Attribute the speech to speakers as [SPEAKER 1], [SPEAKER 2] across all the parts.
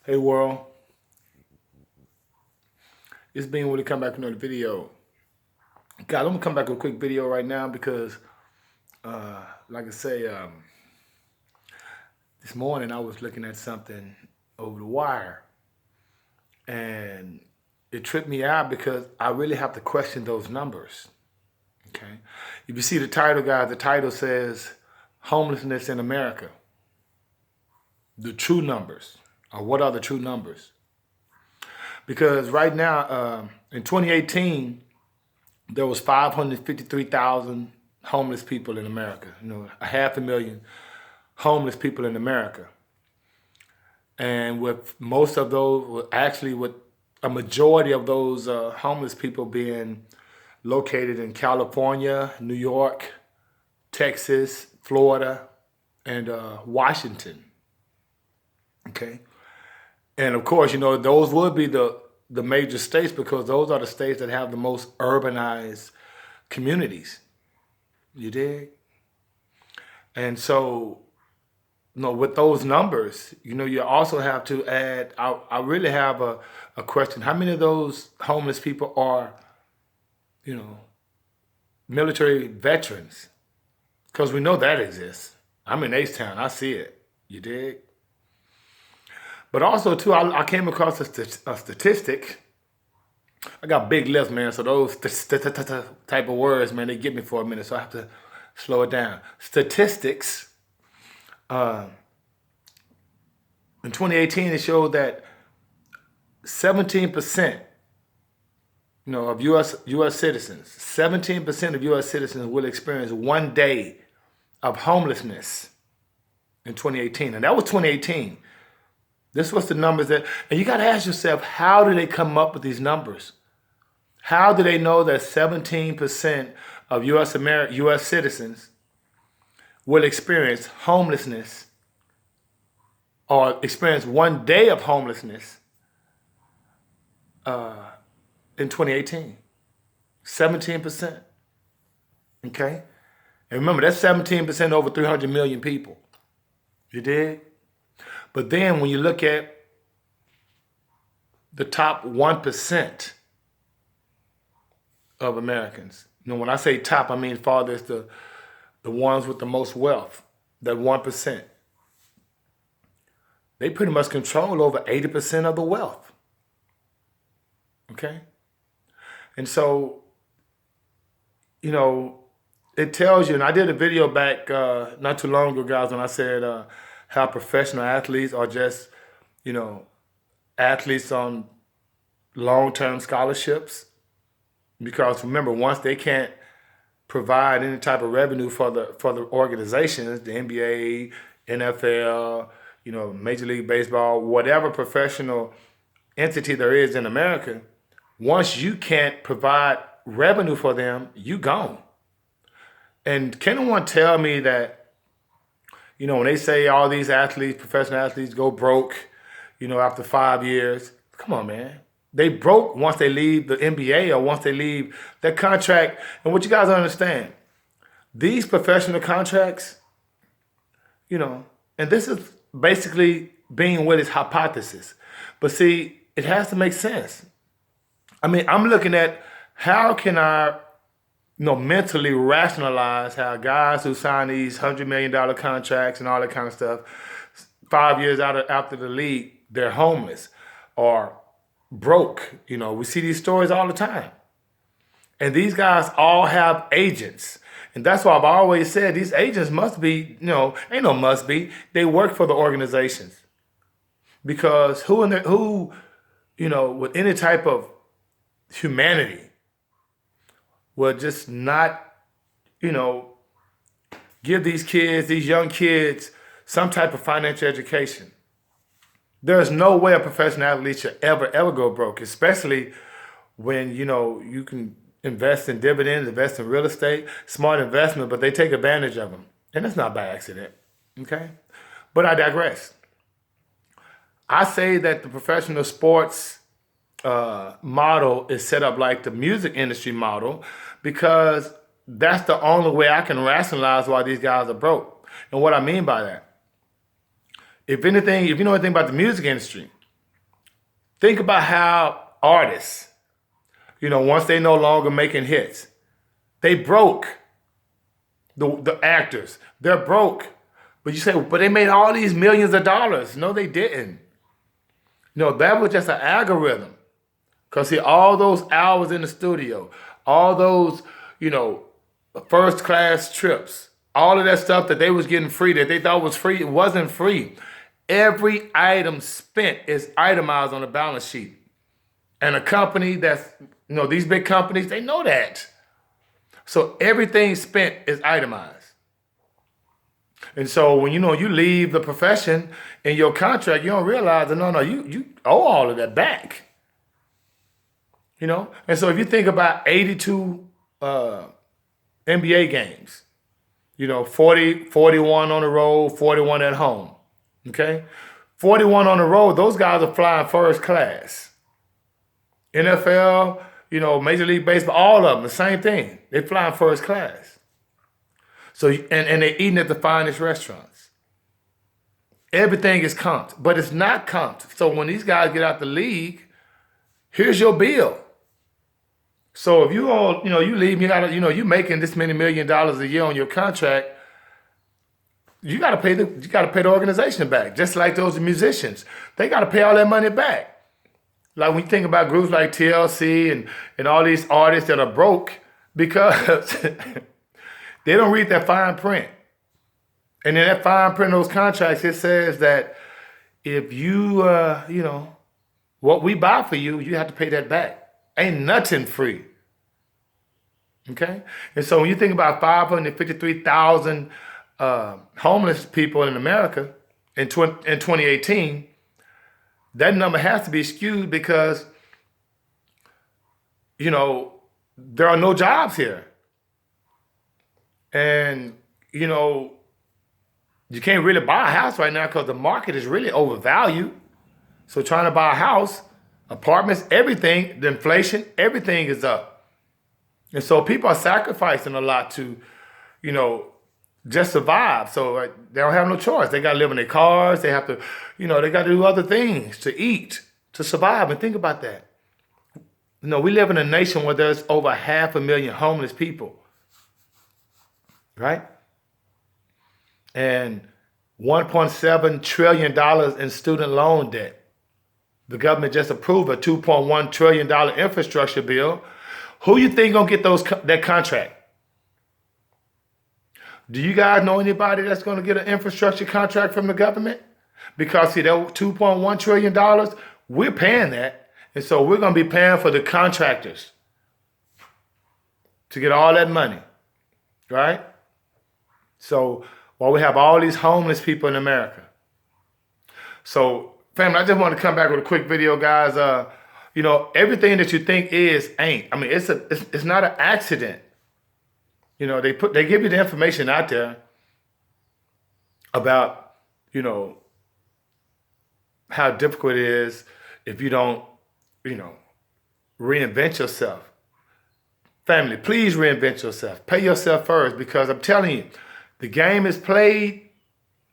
[SPEAKER 1] Hey world, it's being when to come back with another video. God, I'm gonna come back with a quick video right now because, like I say, this morning I was looking at something over the wire, and it tripped me out because I really have to question those numbers. Okay, if you see the title, guys, the title says "Homelessness in America." The true numbers, or what are the true numbers? Because right now, in 2018. There was 553,000 homeless people in America. A half a million homeless people in America. And with most of those, actually with a majority of those homeless people being located in California, New York, Texas, Florida, and Washington. Okay. And of course, those would be the major states because those are the states that have the most urbanized communities. You dig? And so, with those numbers, you also have to add, I really have a question. How many of those homeless people are, you know, military veterans? Because we know that exists. I'm in H-Town. I see it. You dig? But also, too, I came across a statistic. I got big lips, man, so those type of words, man, they get me for a minute, so I have to slow it down. Statistics, uh, in 2018, it showed that 17%, of U.S. citizens, 17% of U.S. citizens will experience one day of homelessness in 2018, and that was 2018. This was the numbers and you got to ask yourself, how do they come up with these numbers? How do they know that 17% of U.S. citizens will experience homelessness or experience one day of homelessness in 2018? 17%. Okay? And remember, that's 17% over 300 million people. You dig? But then when you look at the top 1% of Americans, when I say top, I mean farthest, the ones with the most wealth, that 1%. They pretty much control over 80% of the wealth. Okay? And so, it tells you, and I did a video back not too long ago, guys, when I said how professional athletes are just, you know, athletes on long-term scholarships. Because remember, once they can't provide any type of revenue for the organizations, the NBA, NFL, Major League Baseball, whatever professional entity there is in America, once you can't provide revenue for them, you gone. And can anyone tell me that, when they say all these athletes, professional athletes go broke, after 5 years, come on, man. They broke once they leave the NBA or once they leave their contract. And what you guys don't understand, these professional contracts, and this is basically being with his hypothesis. But see, it has to make sense. I mean, I'm looking at how can I, mentally rationalize how guys who sign these $100 million contracts and all that kind of stuff, 5 years after the league, they're homeless or broke. We see these stories all the time. And these guys all have agents. And that's why I've always said these agents must be, ain't no must be. They work for the organizations. Because with any type of humanity would just not, give these young kids, some type of financial education. There's no way a professional athlete should ever go broke, especially when, you can invest in dividends, invest in real estate, smart investment, but they take advantage of them. And that's not by accident, okay? But I digress. I say that the professional sports model is set up like the music industry model because that's the only way I can rationalize why these guys are broke. And what I mean by that, if you know anything about the music industry, Think about how artists, once they no longer making hits, they broke. The actors, they're broke. But you say, but they made all these millions of dollars. No, they didn't. No, that was just an algorithm. Because see, all those hours in the studio, all those, first class trips, all of that stuff that they was getting free, that they thought was free, it wasn't free. Every item spent is itemized on the balance sheet. And a company that's, these big companies, they know that. So everything spent is itemized. And so when you leave the profession in your contract, you don't realize that you owe all of that back. And so if you think about 82 NBA games, 41 on the road, 41 at home. Okay? 41 on the road, those guys are flying first class. NFL, Major League Baseball, all of them, the same thing. They're flying first class. So, and they're eating at the finest restaurants. Everything is comped, but it's not comped. So when these guys get out the league, here's your bill. So if you all, you leave, you're making this many $1 million a year on your contract, you gotta pay the organization back. Just like those musicians. They gotta pay all that money back. Like when you think about groups like TLC and all these artists that are broke because they don't read that fine print. And in that fine print of those contracts, it says that if you, what we buy for you, you have to pay that back. Ain't nothing free. Okay? And so when you think about 553,000 homeless people in America in 2018, that number has to be skewed because, there are no jobs here. And, you can't really buy a house right now because the market is really overvalued. So trying to buy a house, apartments, everything, the inflation, everything is up. And so people are sacrificing a lot to, just survive. So they don't have no choice. They got to live in their cars. They have to, they got to do other things to eat, to survive. And think about that. We live in a nation where there's over 500,000 homeless people. Right? And $1.7 trillion in student loan debt. The government just approved a $2.1 trillion infrastructure bill. Who you think gonna get that contract? Do you guys know anybody that's gonna get an infrastructure contract from the government? Because see, that $2.1 trillion, we're paying that. And so we're gonna be paying for the contractors to get all that money, right? So while we have all these homeless people in America. So family, I just want to come back with a quick video, guys. Everything that you think is ain't. I mean, it's not an accident. They give you the information out there about, how difficult it is if you don't, reinvent yourself. Family, please reinvent yourself. Pay yourself first, because I'm telling you, the game is played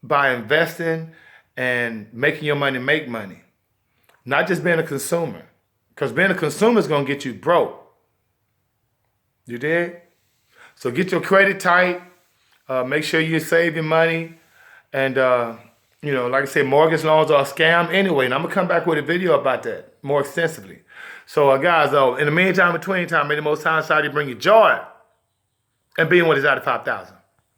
[SPEAKER 1] by investing and making your money make money, not just being a consumer. Because being a consumer is going to get you broke. You did? So get your credit tight. Make sure you save your money. And, like I said, mortgage loans are a scam anyway. And I'm going to come back with a video about that more extensively. So, guys, in the meantime, between time, may the Most High Society bring you joy and being what is out of 5,000.